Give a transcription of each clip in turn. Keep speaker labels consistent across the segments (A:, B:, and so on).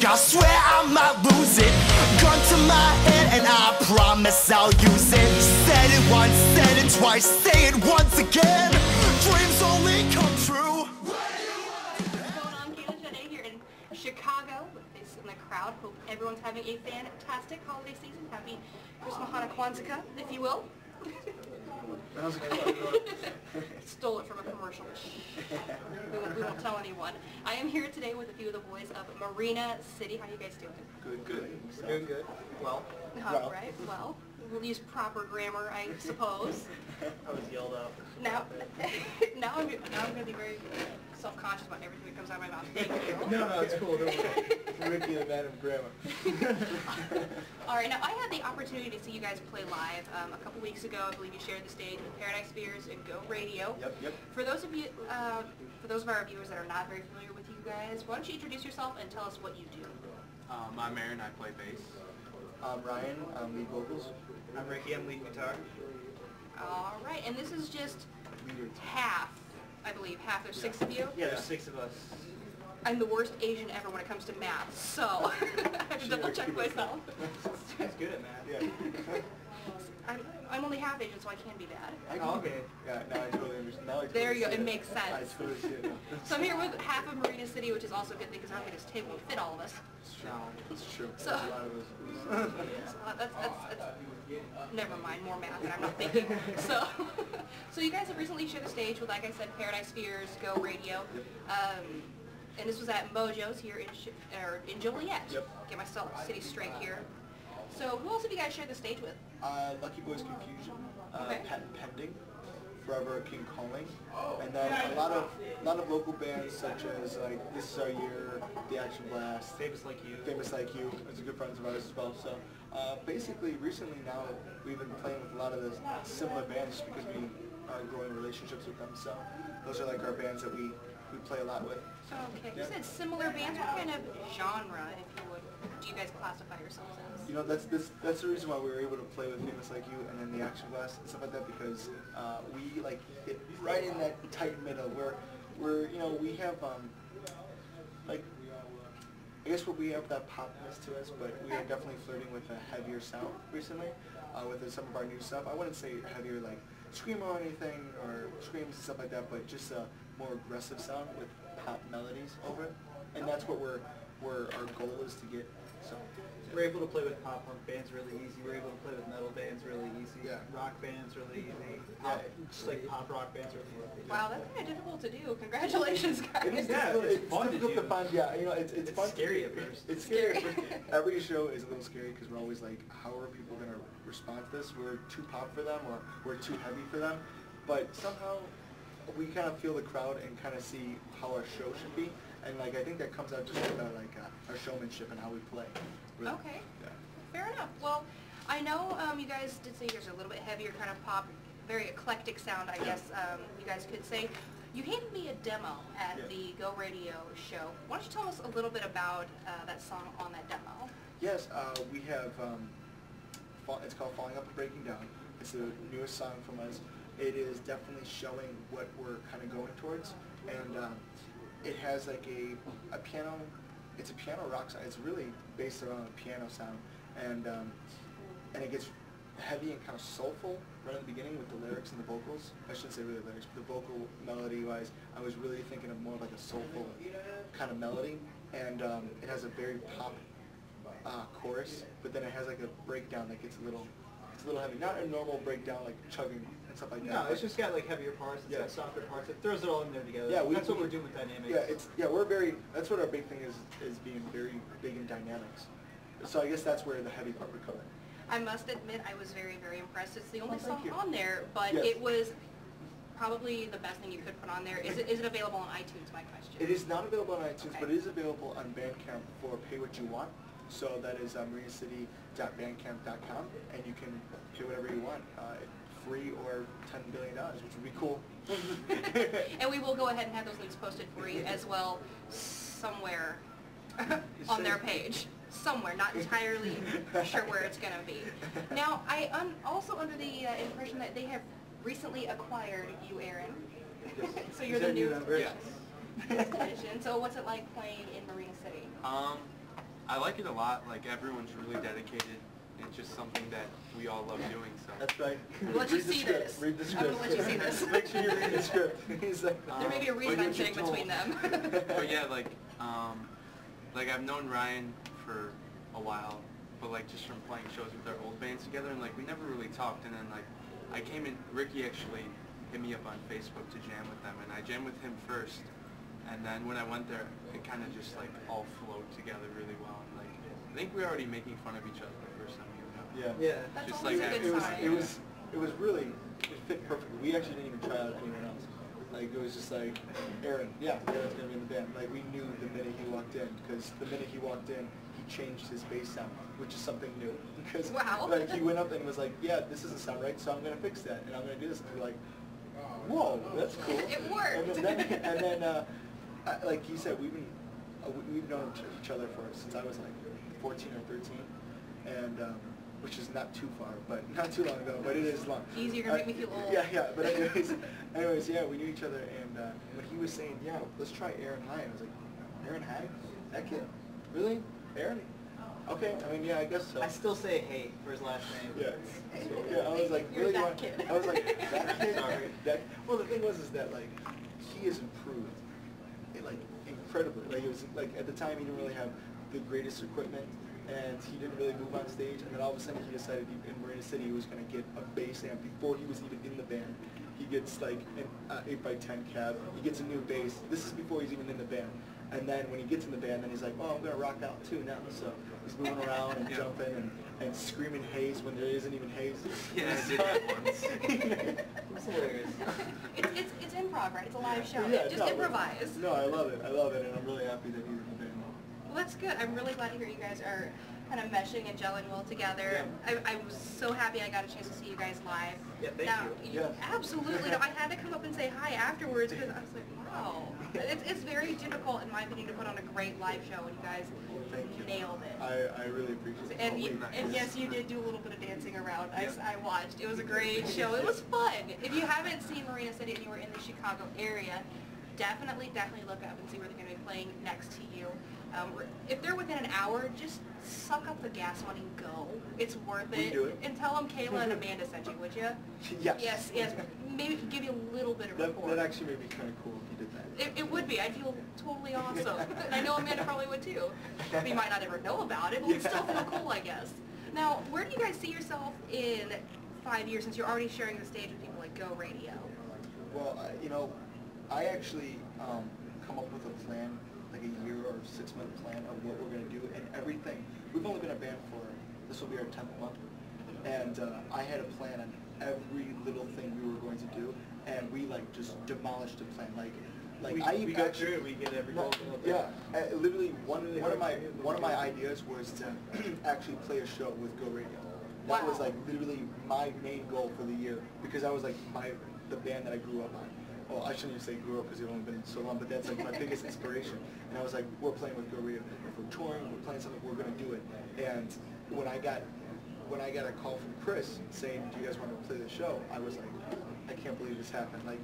A: I swear I might lose it. Gun to my head and I promise I'll use it. Said it once, said it twice, say it once again. Dreams only come true.
B: What's going on? Kayla, ShaDay here in Chicago with this in the crowd. Hope everyone's having a fantastic holiday season. Happy Christmas, Hanukkah, Kwanzaa, if you will.
C: That was a good one.
B: Stole it from a commercial. We won't tell anyone. I am here today with a few of the boys of Marina City. How you guys doing?
C: Good, good. We're doing good. Well.
B: All right, well. We'll use proper grammar, I suppose.
C: I was yelled out.
B: Now I'm going to be very self-conscious about everything that comes out of my mouth. Thank you.
C: No, it's cool. Don't worry. Ricky, the man of grammar.
B: All right, now I had the opportunity to see you guys play live a couple weeks ago. I believe you shared the stage with Paradise Fears and Go Radio.
C: Yep.
B: For those of you, for those of our viewers that are not very familiar with you guys, why don't you introduce yourself and tell us what you do?
D: I'm Aaron, I play bass.
C: I'm Ryan, I'm lead vocals.
D: I'm Ricky, I'm lead guitar.
B: All right, and this is just half, I believe, half. There's 6 of you?
D: Yeah, there's 6 of us.
B: I'm the worst Asian ever when it comes to math, so I have to double check myself.
D: He's good at math.
C: Yeah.
B: I'm only half Asian, so I can be bad.
C: Okay. Yeah, now I totally understand.
B: There you go, it makes sense.
C: I totally see it now.
B: So I'm here with half of Marina City, which is also a good thing because I don't think this table will fit all of us.
C: It's true.
B: So,
C: a lot of us.
B: that's never mind, more math than I'm not thinking. So you guys have recently shared the stage with, like I said, Paradise Fears, Go Radio. And this was at Mojo's here in Joliet.
C: Yep.
B: Get myself city straight here. So who else have you guys shared the stage with?
C: Lucky Boys Confusion,
B: Okay.
C: Patent Pending, Forever King Calling, and then a lot of local bands such as like This Is Our Year, The Action Blast,
D: Famous Like You.
C: Famous Like You, is a good friends of ours as well. So basically, recently now we've been playing with a lot of the similar bands just because we are growing relationships with them. So those are like our bands that we play a lot with.
B: Okay, you said similar bands. What kind of genre, if you would, do you guys classify yourselves as?
C: You know, that's the reason why we were able to play with Famous Like You and then the Action Blast and stuff like that, because we like hit right in that tight middle where we have like, I guess we have that popness to us, but we are definitely flirting with a heavier sound recently with some of our new stuff. I wouldn't say heavier like screamo or anything or screams and stuff like that, but just a more aggressive sound with pop melodies over it, and that's what our goal is to get. So
D: we're able to play with pop punk bands really easy. We're able to play with metal bands really easy.
C: Yeah.
D: Rock bands really easy. Just like pop rock bands really easy.
B: Wow, that's kind of difficult to do. Congratulations, guys.
C: It is
D: Yeah, it's fun
C: difficult to find. Yeah, you know, it's fun.
D: Scary at first.
C: It's scary at first. Every show is a little scary because we're always like, how are people going to respond to this? We're too pop for them, or we're too heavy for them. But somehow we kind of feel the crowd and kind of see how our show should be. And like I think that comes out just about like our showmanship and how we play. Really.
B: Okay.
C: Yeah.
B: Fair enough. Well, I know you guys did say yours are a little bit heavier kind of pop, very eclectic sound, I guess you guys could say. You handed me a demo at the Go Radio show. Why don't you tell us a little bit about that song on that demo?
C: Yes, we have, it's called Falling Up and Breaking Down. It's the newest song from us. It is definitely showing what we're kind of going towards. And it has like a piano, it's a piano rock song. It's really based around a piano sound. And it gets heavy and kind of soulful right at the beginning with the lyrics and the vocals. I shouldn't say really lyrics, but the vocal melody-wise, I was really thinking of more like a soulful kind of melody. And it has a very pop chorus, but then it has like a breakdown that gets a little heavy. Not a normal breakdown like chugging and stuff like that.
D: No, it's just got like heavier parts, it's got softer parts. It throws it all in there together.
C: Yeah,
D: that's what we're doing with dynamics.
C: Yeah, we're very. That's what our big thing is being very big in dynamics. So I guess that's where the heavy part would come in.
B: I must admit I was very, very impressed. It's the only
C: thank
B: song
C: you.
B: on there, but it was probably the best thing you could put on there. Is it available on iTunes, my question?
C: It is not available on iTunes,
B: Okay.
C: but it is available on Bandcamp for Pay What You Want. So that is marinacity.bandcamp.com, and you can pay whatever you want, free or $10 billion, which would be cool.
B: And we will go ahead and have those links posted for you as well somewhere on their page. Somewhere, not entirely sure where it's going to be. Now, I'm also under the impression that they have recently acquired you, Aaron. So you're the new addition. So what's it like playing in Marina City?
E: I like it a lot. Like, everyone's really dedicated. It's just something that we all love doing. So
C: That's right.
B: Let you see this.
C: Read the script.
B: I'm going to let you see this.
C: Make sure you read the script. He's like,
B: there may be a reason I'm sitting between them.
E: But yeah, like I've known Ryan for a while, but like just from playing shows with our old bands together, and like we never really talked. And then like I came in, Ricky actually hit me up on Facebook to jam with them, and I jammed with him first. And then when I went there, it kind of just like all flowed together really well. And like I think we were already making fun of each other the first time we were out.
C: Yeah.
B: That's
E: Just
B: always
E: like
B: a good sign.
C: It was really, it fit perfectly. We actually didn't even try out anyone else. Like, it was just like, Aaron's going to be in the band. Like, we knew the minute he walked in, because the minute he walked in, he changed his bass sound, which is something new. Because,
B: wow.
C: like, he went up and was like, yeah, this doesn't sound right, so I'm going to fix that, and I'm going to do this. And we're like, whoa, that's cool.
B: It worked.
C: And then like he said, we've known each other since I was like 14 or 13, and which is not too far, but not too long ago, but it is long.
B: Jeez, you're gonna make me feel old.
C: Yeah, but anyways, yeah, we knew each other, and when he was saying, yeah, let's try Aaron High, I was like, Aaron High? That kid? Really? Aaron? Okay, I mean, yeah, I guess so.
D: I still say hey for his last name.
C: Yeah, I was like,
B: You're
C: really?
B: that kid.
C: I was like, that kid?
D: Sorry.
C: Well, the thing was that, like, he has improved, like, incredibly. Like, it was, like, at the time, he didn't really have the greatest equipment, and he didn't really move on stage, and then all of a sudden he decided in Marina City he was going to get a bass amp before he was even in the band. He gets like an 8x10 cab, he gets a new bass. This is before he's even in the band. And then when he gets in the band, then he's like, oh, I'm going to rock out too now. So he's moving around and jumping and screaming haze when there isn't even haze.
E: Yeah, I did that once.
C: It's hilarious.
B: It's improv, right? It's a live show.
C: Yeah,
B: Just improvise.
C: No, I love it, and I'm really happy that he's in the band.
B: Well, that's good. I'm really glad to hear you guys are kind of meshing and gelling well together.
C: Yeah.
B: I was so happy I got a chance to see you guys live.
D: Yeah, thank you.
C: Yeah.
B: Absolutely. No, I had to come up and say hi afterwards because I was like, wow. It's very difficult, in my opinion, to put on a great live show, and you guys nailed it.
C: I really appreciate it.
B: And yes, you did do a little bit of dancing around. I watched. It was a great show. It was fun. If you haven't seen Marina City and you were in the Chicago area, definitely look up and see where they're going to be playing next to you. If they're within an hour, just suck up the gas money and go. It's worth it.
C: Do it.
B: And tell them Kayla and Amanda sent you, would you?
C: Yes.
B: Yes. Maybe give you a little bit of rapport.
C: That actually made me kind of cool if you did that.
B: It would be. I'd feel totally awesome. And I know Amanda probably would too. You might not ever know about it, but we'd still feel cool, I guess. Now, where do you guys see yourself in 5 years, since you're already sharing the stage with people like Go Radio?
C: Well, I actually come up with a plan, like a year or 6 month plan of what we're going to do, and everything. We've only been a band for, this will be our 10th month, and I had a plan on every little thing we were going to do, and we like just demolished the plan.
D: We got through it. We get every goal.
C: Yeah, literally one of my ideas was to actually play a show with Go Radio. That was like literally my main goal for the year, because I was like the band that I grew up on. Well, I shouldn't even say grew up because it's only been so long, but that's like my biggest inspiration. And I was like, we're playing with Go Radio. If we're touring, we're playing something, we're going to do it. And when I got a call from Chris saying, do you guys want to play the show, I was like, I can't believe this happened. Like,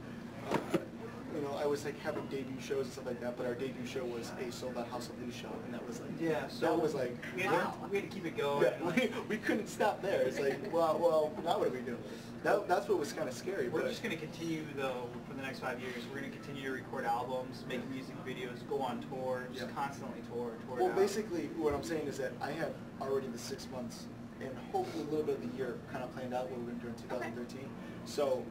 C: I was like having debut shows and stuff like that, but our debut show was a sold-out House of Blues show, and that was like, that was like,
D: we had to keep it going.
C: Yeah, we couldn't stop there. It's like, well, now what do we do? That's what was kind of scary.
D: We're just going to continue, though, for the next 5 years. We're going to continue to record albums, make music videos, go on tour, just constantly tour.
C: Well, basically, what I'm saying is that I have already the 6 months and hopefully a little bit of the year kind of planned out what we're going to do in 2013. Okay. So,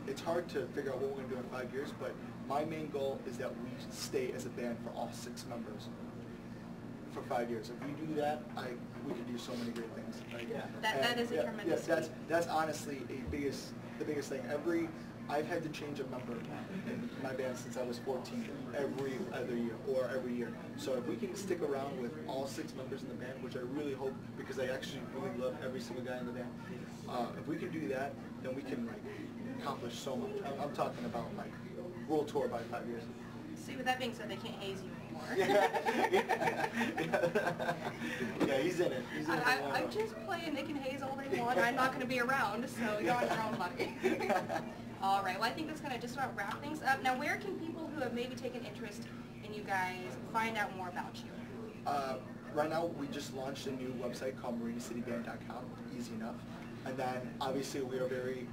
C: it's hard to figure out what we're going to do in 5 years, but my main goal is that we stay as a band for all 6 members for 5 years. If we do that, we can do so many great things.
B: That is a tremendous feat.
C: That's honestly the biggest thing. I've had to change a member in my band since I was 14 every other year or every year. So if we can stick around with all 6 members in the band, which I really hope, because I actually really love every single guy in the band, if we can do that, then we can accomplish so much. I'm talking about world tour by 5 years.
B: See, with that being said, they can't haze you anymore.
C: Yeah, he's in it. He's in it.
B: I'm just playing. They can haze all they want. I'm not going to be around, so you're on your own money. All right. Well, I think that's going to just about wrap things up. Now, where can people who have maybe taken interest in you guys find out more about you?
C: Right now, we just launched a new website called marinacityband.com. Easy enough. And then, obviously, we are very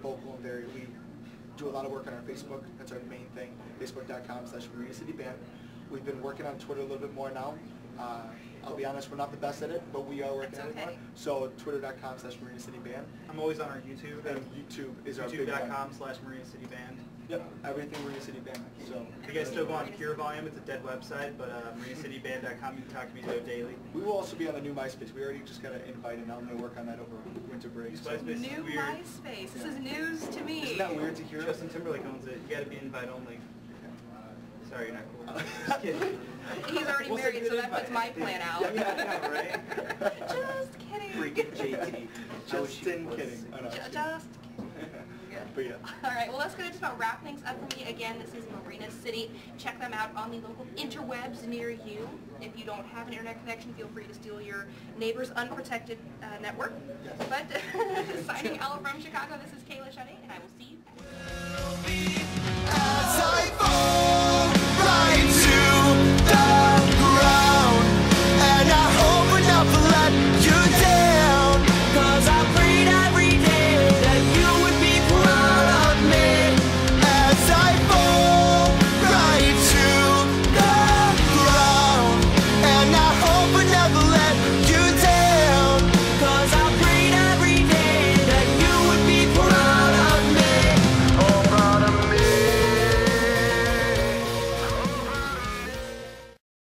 C: vocal and we do a lot of work on our Facebook. That's our main thing, facebook.com/marinacityband. We've been working on Twitter a little bit more now. I'll be honest, we're not the best at it, but we are working on it more. So twitter.com/marinacityband.
D: I'm always on our YouTube.
C: And YouTube is our big one.
D: YouTube.com/marinacityband.
C: Yep, everything Marina City Band. So
D: if you guys still go on Pure Volume, it's a dead website, but marinacityband.com, you can talk to me there daily.
C: we will also be on the new MySpace. We already just got an invite, and I'm going to work on that over winter break. So.
B: New MySpace. This is news to me.
C: Isn't that weird to hear?
D: Justin Timberlake owns it. You got to be invite only. Sorry, you're not cool. Just kidding.
B: He's already married, so that puts my plan out.
D: Yeah, right?
B: Just kidding.
D: Freaking JT.
C: Just kidding. Oh, no,
B: Just
C: but yeah.
B: All right, well, that's going to just about wrap things up for me. Again, this is Marina City. Check them out on the local interwebs near you. If you don't have an internet connection, feel free to steal your neighbor's unprotected network.
C: Yes.
B: But signing out from Chicago, this is Kayla, ShaDay, and I will see you.